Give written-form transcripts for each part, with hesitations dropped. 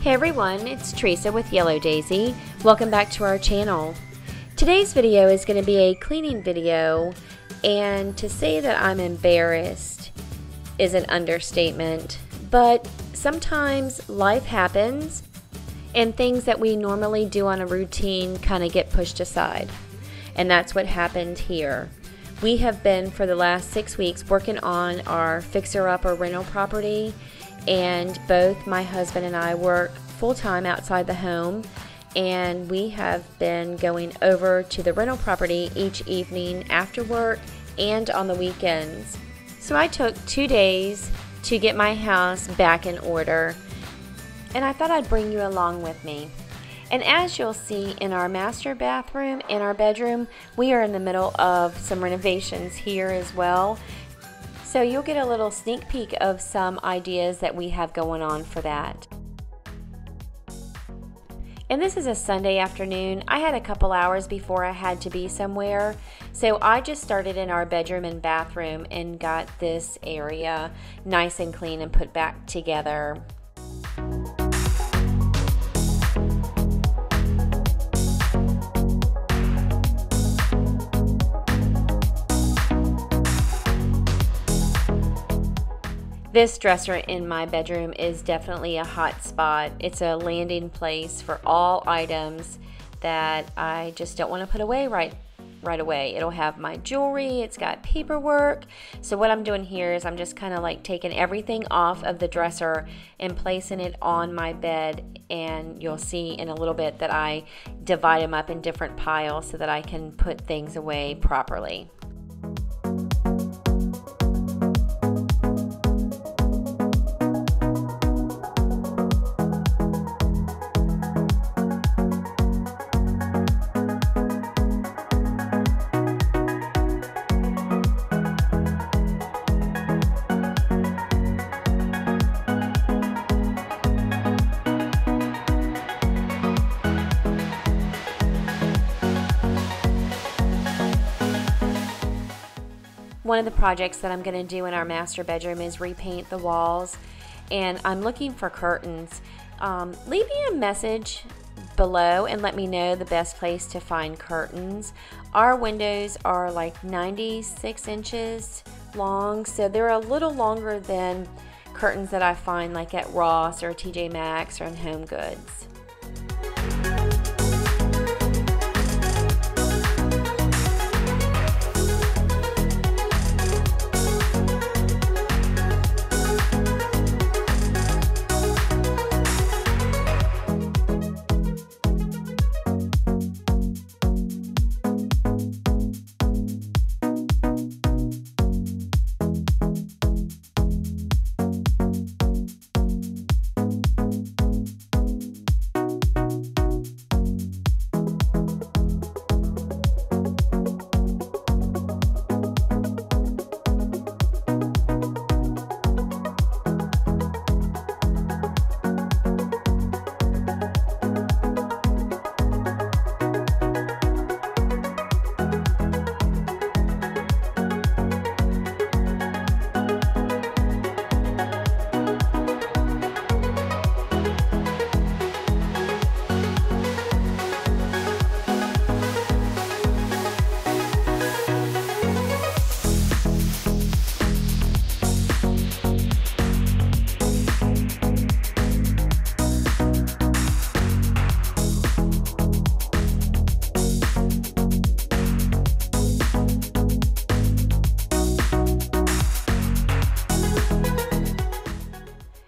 Hey everyone, it's Theresa with Yellow Daisy. Welcome back to our channel. Today's video is going to be a cleaning video, and to say that I'm embarrassed is an understatement, but sometimes life happens and things that we normally do on a routine kind of get pushed aside, and that's what happened here. We have been for the last 6 weeks working on our fixer-upper rental property, and both my husband and I work full-time outside the home, and we have been going over to the rental property each evening after work and on the weekends. So I took 2 days to get my house back in order, and I thought I'd bring you along with me. And as you'll see in our master bathroom and our bedroom, we are in the middle of some renovations here as well. So you'll get a little sneak peek of some ideas that we have going on for that. And this is a Sunday afternoon. I had a couple hours before I had to be somewhere, so I just started in our bedroom and bathroom and got this area nice and clean and put back together. This dresser in my bedroom is definitely a hot spot. It's a landing place for all items that I just don't want to put away right away. It'll have my jewelry, it's got paperwork. So what I'm doing here is I'm just kind of like taking everything off of the dresser and placing it on my bed, and you'll see in a little bit that I divide them up in different piles so that I can put things away properly. One of the projects that I'm going to do in our master bedroom is repaint the walls, and I'm looking for curtains. Leave me a message below and let me know the best place to find curtains. Our windows are like 96 inches long, so they're a little longer than curtains that I find like at Ross or TJ Maxx or in Home Goods.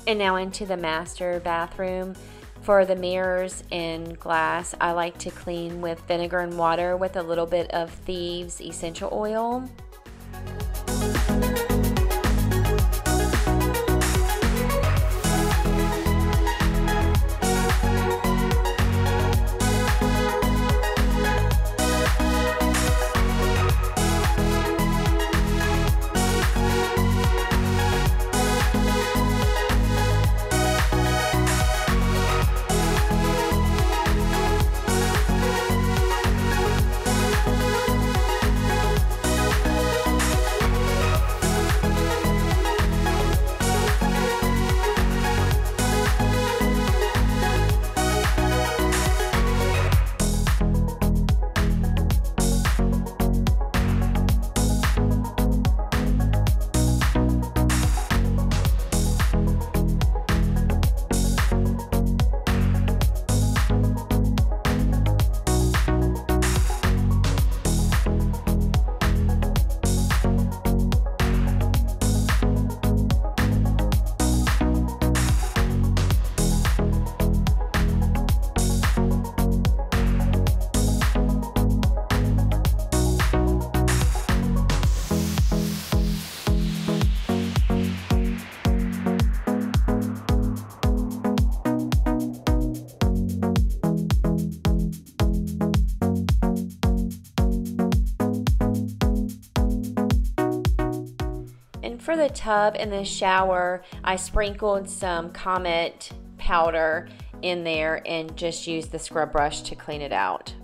And now into the master bathroom. For the mirrors and glass, I like to clean with vinegar and water with a little bit of Thieves essential oil. for the tub and the shower, I sprinkled some Comet powder in there and just used the scrub brush to clean it out.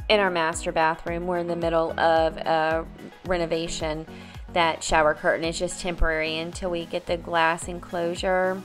In our master bathroom, we're in the middle of a renovation. That shower curtain is just temporary until we get the glass enclosure.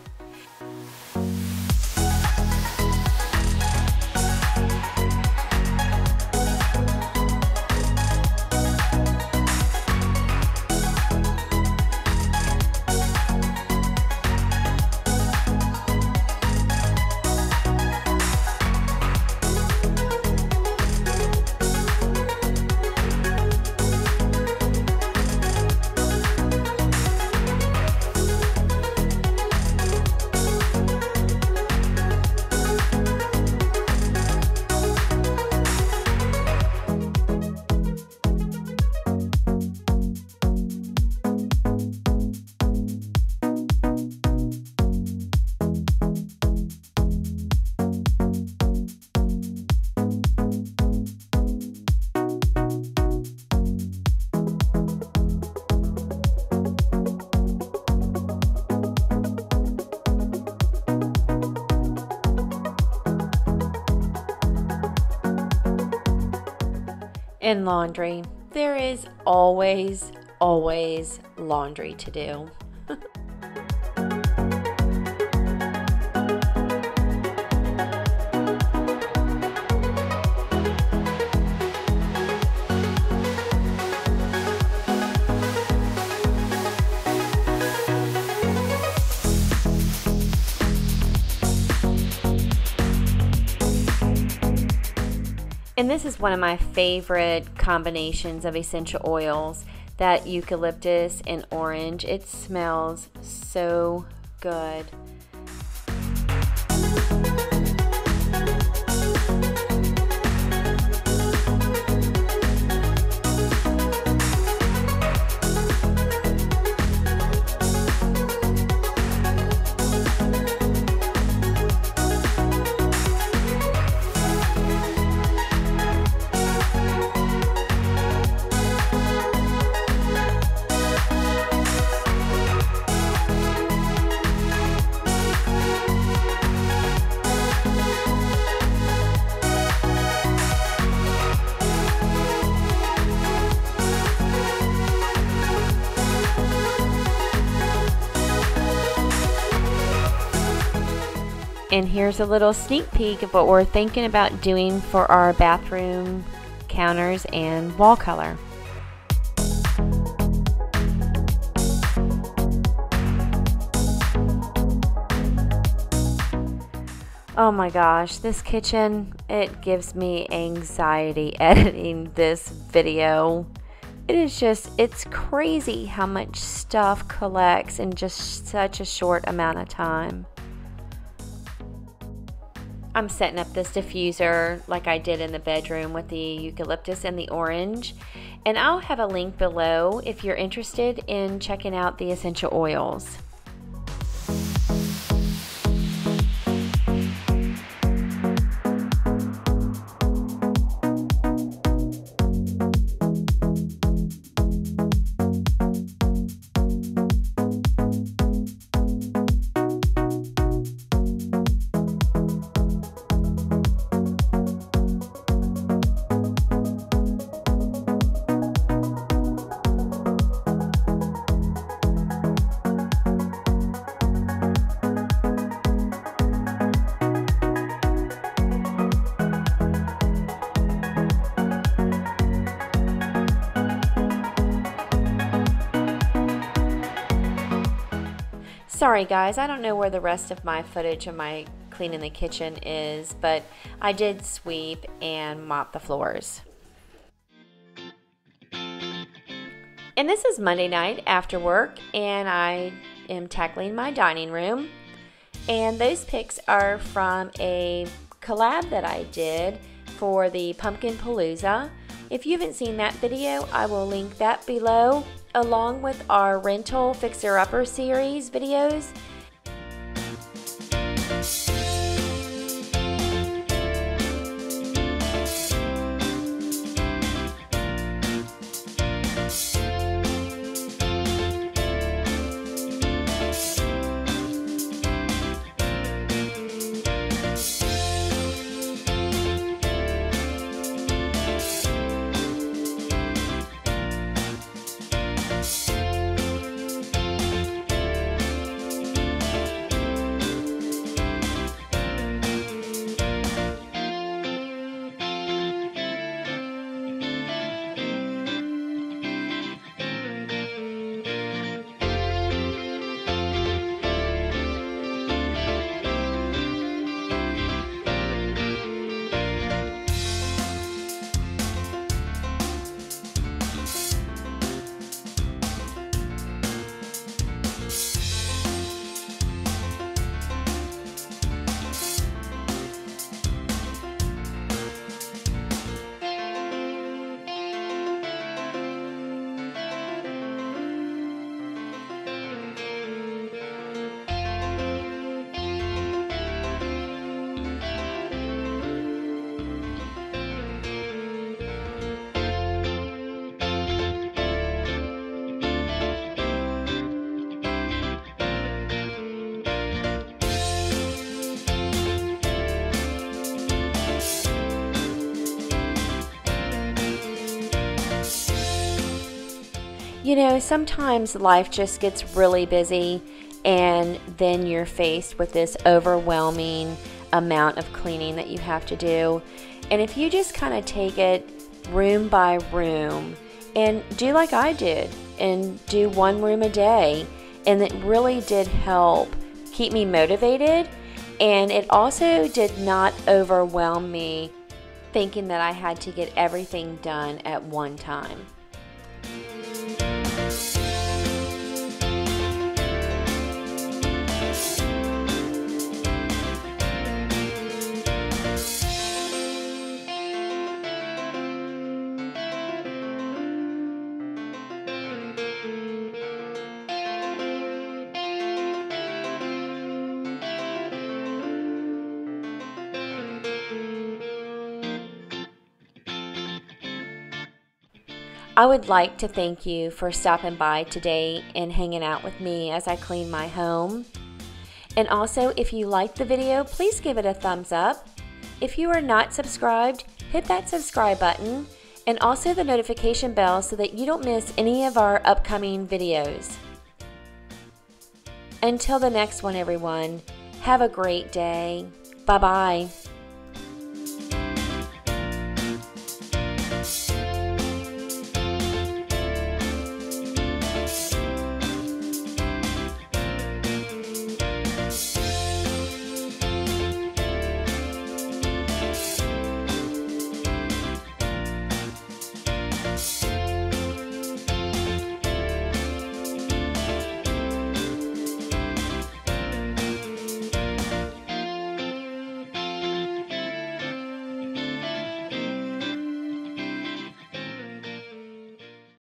In laundry, there is always laundry to do. And this is one of my favorite combinations of essential oils, that eucalyptus and orange. It smells so good. And here's a little sneak peek of what we're thinking about doing for our bathroom counters and wall color. Oh my gosh, this kitchen, it gives me anxiety editing this video. It is just, it's crazy how much stuff collects in just such a short amount of time. I'm setting up this diffuser like I did in the bedroom with the eucalyptus and the orange. And I'll have a link below if you're interested in checking out the essential oils. Sorry guys, I don't know where the rest of my footage of my cleaning the kitchen is, but I did sweep and mop the floors. And this is Monday night after work, and I am tackling my dining room. And those pics are from a collab that I did for the Pumpkin Palooza If you haven't seen that video, I will link that below, along with our rental fixer-upper series videos. You know, sometimes life just gets really busy, and then you're faced with this overwhelming amount of cleaning that you have to do. And if you just kind of take it room by room and do like I did and do one room a day, and it really did help keep me motivated, and it also did not overwhelm me thinking that I had to get everything done at one time. I would like to thank you for stopping by today and hanging out with me as I clean my home. And also, if you liked the video, please give it a thumbs up. If you are not subscribed, hit that subscribe button and also the notification bell so that you don't miss any of our upcoming videos. Until the next one, everyone, have a great day. Bye-bye.